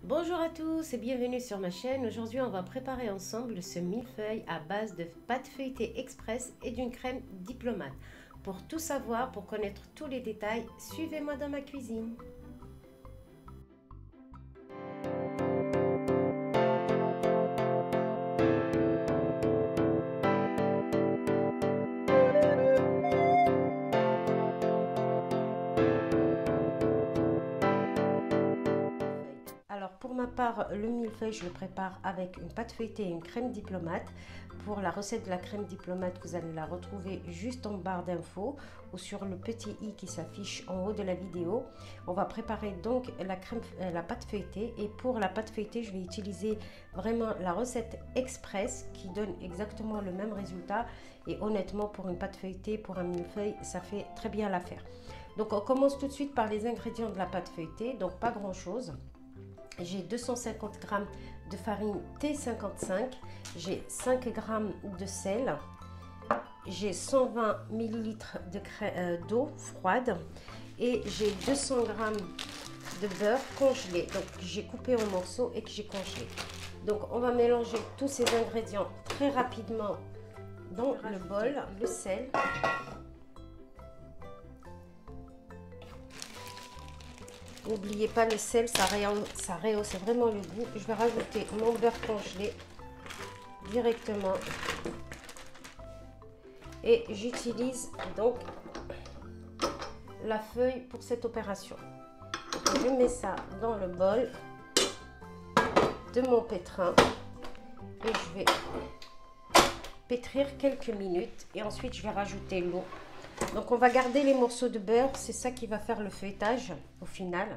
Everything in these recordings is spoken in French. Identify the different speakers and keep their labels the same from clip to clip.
Speaker 1: Bonjour à tous et bienvenue sur ma chaîne. Aujourd'hui, on va préparer ensemble ce millefeuille à base de pâte feuilletée express et d'une crème diplomate. Pour tout savoir, pour connaître tous les détails, suivez-moi dans ma cuisine. Alors pour ma part, le millefeuille, je le prépare avec une pâte feuilletée et une crème diplomate. Pour la recette de la crème diplomate, vous allez la retrouver juste en barre d'infos ou sur le petit i qui s'affiche en haut de la vidéo. On va préparer donc la pâte feuilletée, et pour la pâte feuilletée, je vais utiliser vraiment la recette express qui donne exactement le même résultat. Et honnêtement, pour une pâte feuilletée, pour un millefeuille, ça fait très bien l'affaire. Donc on commence tout de suite par les ingrédients de la pâte feuilletée, donc pas grand chose. J'ai 250 g de farine T55, j'ai 5 g de sel, j'ai 120 ml d'eau froide et j'ai 200 g de beurre congelé, donc j'ai coupé en morceaux et que j'ai congelé. Donc on va mélanger tous ces ingrédients très rapidement dans le bol. Le sel, n'oubliez pas le sel, ça rehausse vraiment le goût. Je vais rajouter mon beurre congelé directement. Et j'utilise donc la feuille pour cette opération. Je mets ça dans le bol de mon pétrin et je vais pétrir quelques minutes et ensuite je vais rajouter l'eau. Donc on va garder les morceaux de beurre, c'est ça qui va faire le feuilletage au final.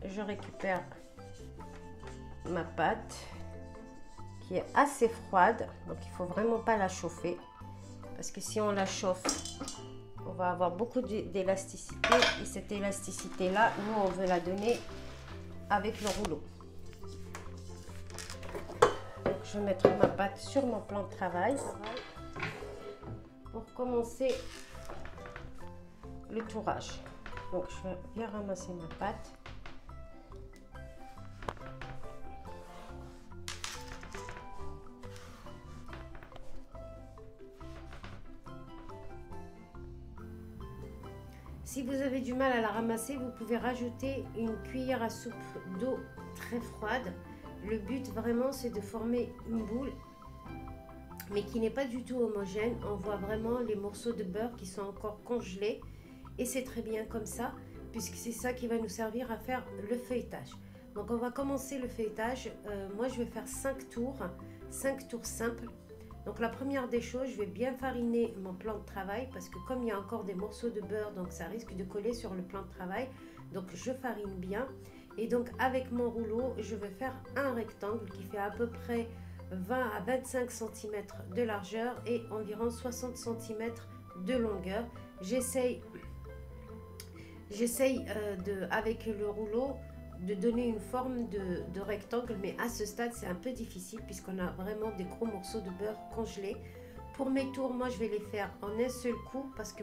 Speaker 1: Je récupère ma pâte qui est assez froide, donc il faut vraiment pas la chauffer parce que si on la chauffe, on va avoir beaucoup d'élasticité et cette élasticité là, nous on veut la donner avec le rouleau. Donc je vais mettre ma pâte sur mon plan de travail pour commencer le tourage. Donc je vais bien ramasser ma pâte. Si vous avez du mal à la ramasser, vous pouvez rajouter une cuillère à soupe d'eau très froide. Le but vraiment, c'est de former une boule, mais qui n'est pas du tout homogène. On voit vraiment les morceaux de beurre qui sont encore congelés. Et c'est très bien comme ça, puisque c'est ça qui va nous servir à faire le feuilletage. Donc on va commencer le feuilletage. Moi, je vais faire 5 tours simples. Donc la première des choses, je vais bien fariner mon plan de travail parce que comme il y a encore des morceaux de beurre, donc ça risque de coller sur le plan de travail. Donc je farine bien. Et donc avec mon rouleau, je vais faire un rectangle qui fait à peu près 20 à 25 cm de largeur et environ 60 cm de longueur. J'essaye avec le rouleau de donner une forme de rectangle, mais à ce stade c'est un peu difficile puisqu'on a vraiment des gros morceaux de beurre congelés. Pour mes tours, moi je vais les faire en un seul coup parce que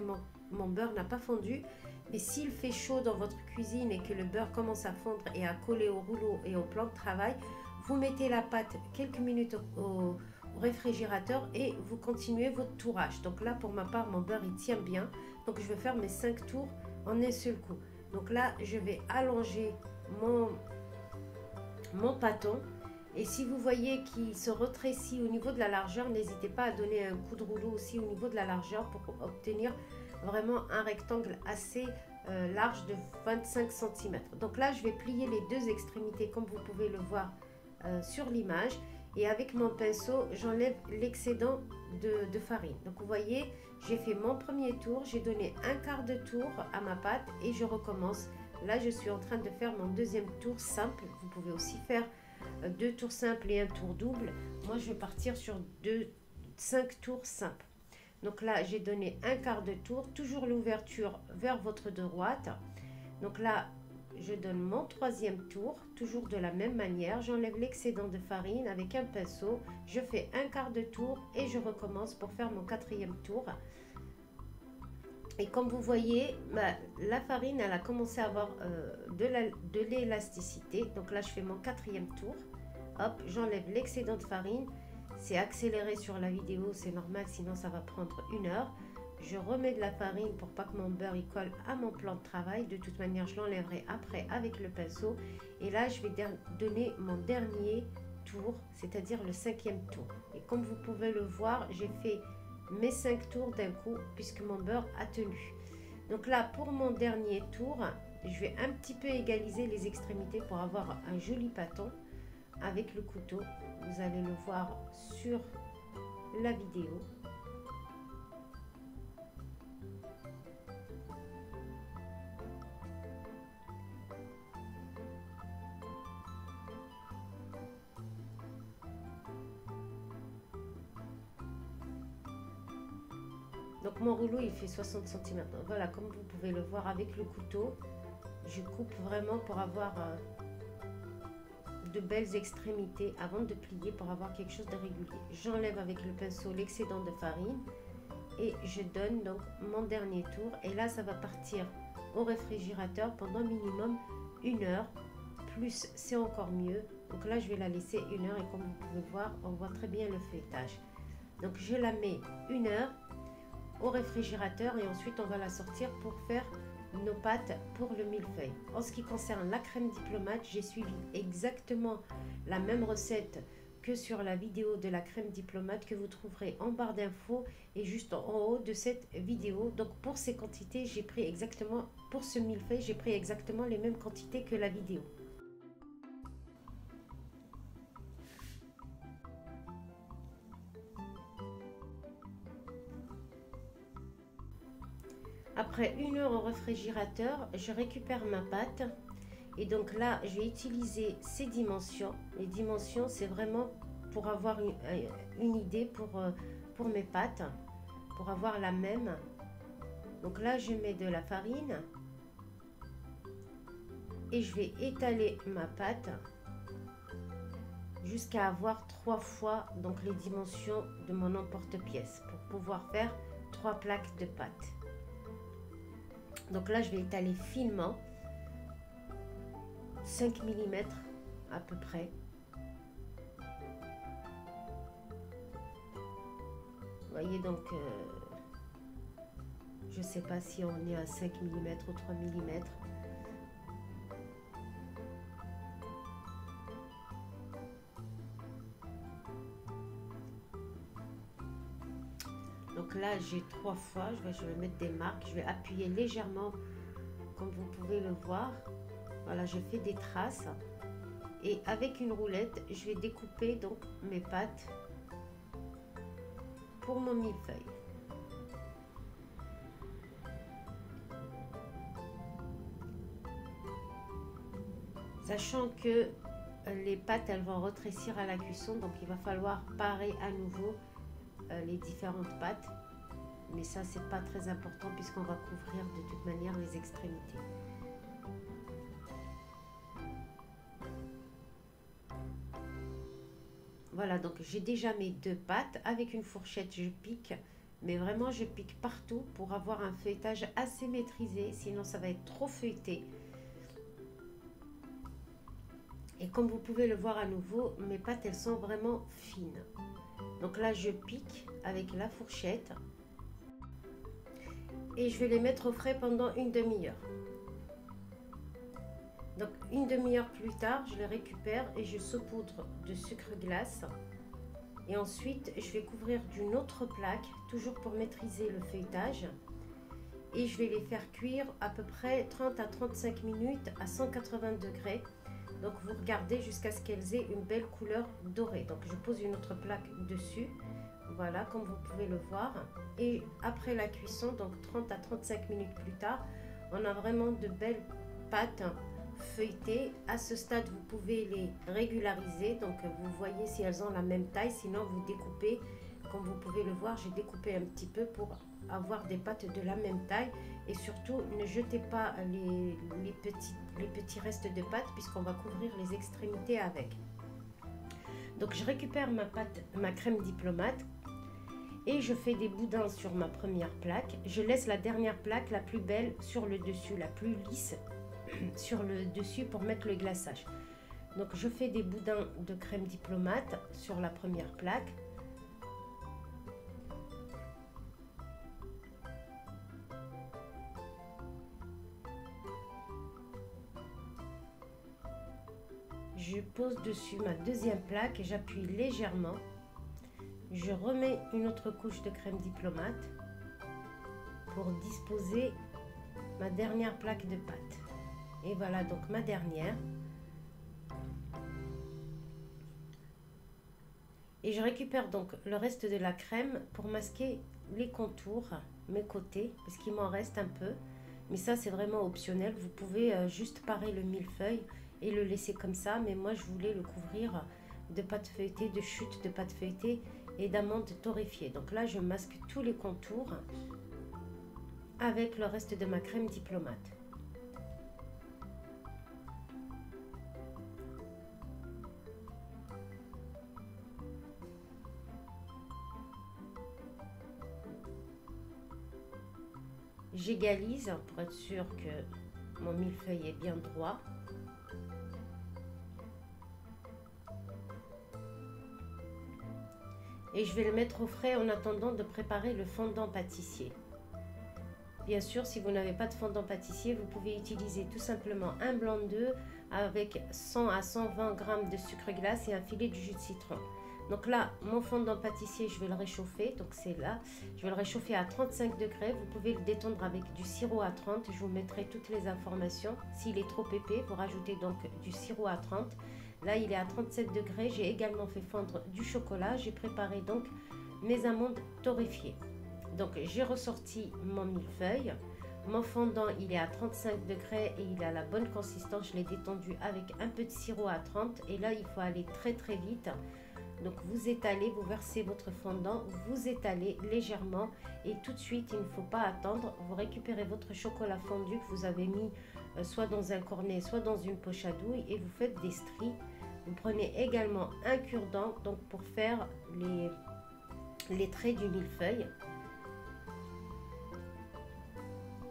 Speaker 1: mon beurre n'a pas fondu. Mais s'il fait chaud dans votre cuisine et que le beurre commence à fondre et à coller au rouleau et au plan de travail, vous mettez la pâte quelques minutes au réfrigérateur et vous continuez votre tourage. Donc là pour ma part, mon beurre il tient bien, donc je vais faire mes 5 tours en un seul coup. Donc là je vais allonger mon pâton Et si vous voyez qu'il se rétrécit au niveau de la largeur, n'hésitez pas à donner un coup de rouleau aussi au niveau de la largeur pour obtenir vraiment un rectangle assez large de 25 cm. Donc là, je vais plier les deux extrémités comme vous pouvez le voir sur l'image. Et avec mon pinceau, j'enlève l'excédent de farine. Donc vous voyez, j'ai fait mon premier tour, j'ai donné un quart de tour à ma pâte et je recommence. Là, je suis en train de faire mon deuxième tour simple. Vous pouvez aussi faire deux tours simples et un tour double. Moi, je vais partir sur 5 tours simples. Donc là, j'ai donné un quart de tour, toujours l'ouverture vers votre droite. Donc là, je donne mon troisième tour, toujours de la même manière. J'enlève l'excédent de farine avec un pinceau. Je fais un quart de tour et je recommence pour faire mon quatrième tour. Et comme vous voyez, la farine, elle a commencé à avoir de l'élasticité. Donc là, je fais mon quatrième tour. Hop, j'enlève l'excédent de farine. C'est accéléré sur la vidéo, c'est normal, sinon ça va prendre 1 heure. Je remets de la farine pour pas que mon beurre y colle à mon plan de travail. De toute manière, je l'enlèverai après avec le pinceau. Et là, je vais donner mon dernier tour, c'est-à-dire le 5e tour. Et comme vous pouvez le voir, j'ai fait mes 5 tours d'un coup puisque mon beurre a tenu. Donc là, pour mon dernier tour, je vais un petit peu égaliser les extrémités pour avoir un joli pâton avec le couteau. Vous allez le voir sur la vidéo. Donc mon rouleau il fait 60 cm. Voilà, comme vous pouvez le voir avec le couteau, je coupe vraiment pour avoir de belles extrémités avant de plier pour avoir quelque chose de régulier. J'enlève avec le pinceau l'excédent de farine et je donne donc mon dernier tour. Et là, ça va partir au réfrigérateur pendant minimum 1 heure. Plus, c'est encore mieux. Donc là, je vais la laisser 1 heure et comme vous pouvez voir, on voit très bien le feuilletage. Donc je la mets 1 heure au réfrigérateur et ensuite on va la sortir pour faire nos pâtes pour le millefeuille. En ce qui concerne la crème diplomate, j'ai suivi exactement la même recette que sur la vidéo de la crème diplomate que vous trouverez en barre d'infos et juste en haut de cette vidéo. Donc pour ces quantités, j'ai pris exactement, pour ce millefeuille, j'ai pris exactement les mêmes quantités que la vidéo. Après 1 heure au réfrigérateur, je récupère ma pâte et donc là, je vais utiliser ces dimensions. Les dimensions, c'est vraiment pour avoir une idée pour mes pâtes, pour avoir la même. Donc là, je mets de la farine et je vais étaler ma pâte jusqu'à avoir 3 fois donc les dimensions de mon emporte-pièce pour pouvoir faire 3 plaques de pâte. Donc là, je vais étaler finement, 5 mm à peu près. Vous voyez donc, je ne sais pas si on est à 5 mm ou 3 mm. Donc là, j'ai 3 fois, je vais mettre des marques, je vais appuyer légèrement, comme vous pouvez le voir. Voilà, je fais des traces. Et avec une roulette, je vais découper donc mes pâtes pour mon millefeuille. Sachant que les pâtes, elles vont rétrécir à la cuisson, donc il va falloir parer à nouveau les différentes pâtes, mais ça c'est pas très important puisqu'on va couvrir de toute manière les extrémités. Voilà, donc j'ai déjà mes 2 pâtes. Avec une fourchette je pique, mais vraiment je pique partout pour avoir un feuilletage assez maîtrisé, sinon ça va être trop feuilleté. Et comme vous pouvez le voir à nouveau, mes pâtes elles sont vraiment fines. Donc là, je pique avec la fourchette et je vais les mettre au frais pendant une demi-heure. Donc une demi-heure plus tard, je les récupère et je saupoudre de sucre glace. Et ensuite, je vais couvrir d'une autre plaque, toujours pour maîtriser le feuilletage. Et je vais les faire cuire à peu près 30 à 35 minutes à 180 degrés. Donc vous regardez jusqu'à ce qu'elles aient une belle couleur dorée. Donc je pose une autre plaque dessus. Voilà, comme vous pouvez le voir. Et après la cuisson, donc 30 à 35 minutes plus tard, on a vraiment de belles pâtes feuilletées. À ce stade, vous pouvez les régulariser. Donc vous voyez si elles ont la même taille. Sinon, vous découpez. Comme vous pouvez le voir, j'ai découpé un petit peu pour avoir des pâtes de la même taille. Et surtout, ne jetez pas les petits restes de pâtes puisqu'on va couvrir les extrémités avec. Donc je récupère ma crème diplomate et je fais des boudins sur ma première plaque. Je laisse la dernière plaque, la plus belle, sur le dessus, la plus lisse sur le dessus pour mettre le glaçage. Donc je fais des boudins de crème diplomate sur la première plaque. Je pose dessus ma deuxième plaque et j'appuie légèrement. Je remets une autre couche de crème diplomate pour disposer ma dernière plaque de pâte. Et voilà donc ma dernière. Et je récupère donc le reste de la crème pour masquer les contours, mes côtés, parce qu'il m'en reste un peu. Mais ça c'est vraiment optionnel. Vous pouvez juste parer le millefeuille et le laisser comme ça. Mais moi je voulais le couvrir de pâte feuilletée, de chute de pâte feuilletée et d'amandes torréfiées. Donc là je masque tous les contours avec le reste de ma crème diplomate. J'égalise pour être sûr que mon millefeuille est bien droit. Et je vais le mettre au frais en attendant de préparer le fondant pâtissier. Bien sûr, si vous n'avez pas de fondant pâtissier, vous pouvez utiliser tout simplement un blanc d'œuf avec 100 à 120 g de sucre glace et un filet de jus de citron. Donc là, mon fondant pâtissier, je vais le réchauffer. Donc c'est là, je vais le réchauffer à 35 degrés. Vous pouvez le détendre avec du sirop à 30. Je vous mettrai toutes les informations. S'il est trop épais, vous rajoutez donc du sirop à 30. Là, il est à 37 degrés. J'ai également fait fondre du chocolat. J'ai préparé donc mes amandes torréfiées. Donc, j'ai ressorti mon millefeuille. Mon fondant, il est à 35 degrés et il a la bonne consistance. Je l'ai détendu avec un peu de sirop à 30. Et là, il faut aller très très vite. Donc, vous étalez, vous versez votre fondant, vous étalez légèrement. Et tout de suite, il ne faut pas attendre. Vous récupérez votre chocolat fondu que vous avez mis soit dans un cornet, soit dans une poche à douille. Et vous faites des stries. Vous prenez également un cure-dent donc pour faire les traits du millefeuille.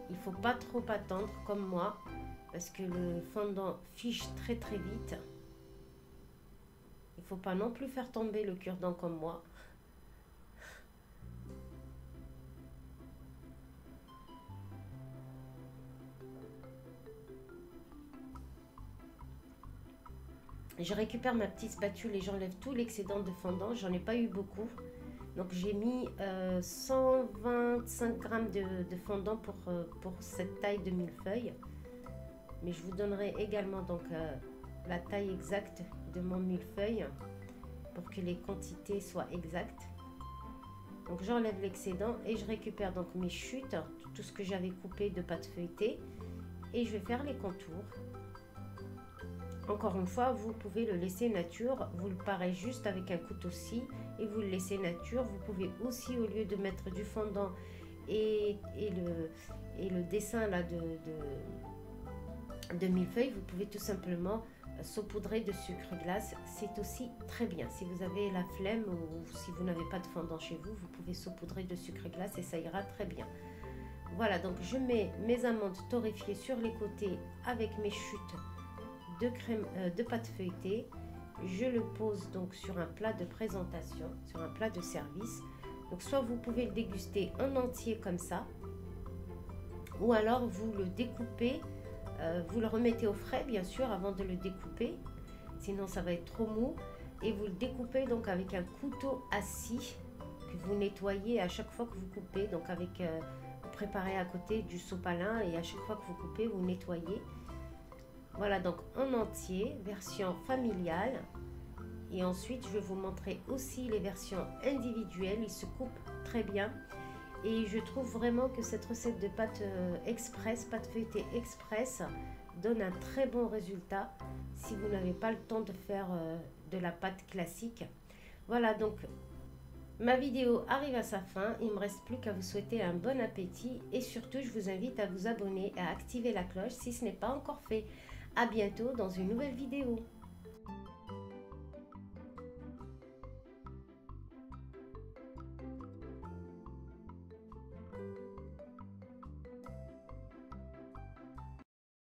Speaker 1: Il ne faut pas trop attendre comme moi parce que le fondant fiche très très vite. Il ne faut pas non plus faire tomber le cure-dent comme moi. Je récupère ma petite spatule et j'enlève tout l'excédent de fondant. J'en ai pas eu beaucoup. Donc j'ai mis 125 g de fondant pour cette taille de millefeuille. Mais je vous donnerai également donc la taille exacte de mon millefeuille pour que les quantités soient exactes. Donc j'enlève l'excédent et je récupère donc mes chutes, tout ce que j'avais coupé de pâte feuilletée. Et je vais faire les contours. Encore une fois, vous pouvez le laisser nature, vous le parez juste avec un couteau-scie et vous le laissez nature. Vous pouvez aussi, au lieu de mettre du fondant et le dessin là de millefeuille, vous pouvez tout simplement saupoudrer de sucre glace. C'est aussi très bien. Si vous avez la flemme ou si vous n'avez pas de fondant chez vous, vous pouvez saupoudrer de sucre glace et ça ira très bien. Voilà, donc je mets mes amandes torréfiées sur les côtés avec mes chutes de crème de pâte feuilletée. Je le pose donc sur un plat de présentation, sur un plat de service. Donc soit vous pouvez le déguster en entier comme ça, ou alors vous le découpez Vous le remettez au frais bien sûr avant de le découper, sinon ça va être trop mou. Et vous le découpez donc avec un couteau assis que vous nettoyez à chaque fois que vous coupez. Donc avec, vous préparez à côté du sopalin et à chaque fois que vous coupez, vous nettoyez. Voilà donc en entier, version familiale. Et ensuite, je vais vous montrer aussi les versions individuelles. Ils se coupent très bien. Et je trouve vraiment que cette recette de pâte express, pâte feuilletée express, donne un très bon résultat si vous n'avez pas le temps de faire de la pâte classique. Voilà, donc ma vidéo arrive à sa fin. Il ne me reste plus qu'à vous souhaiter un bon appétit. Et surtout, je vous invite à vous abonner et à activer la cloche si ce n'est pas encore fait. À bientôt dans une nouvelle vidéo.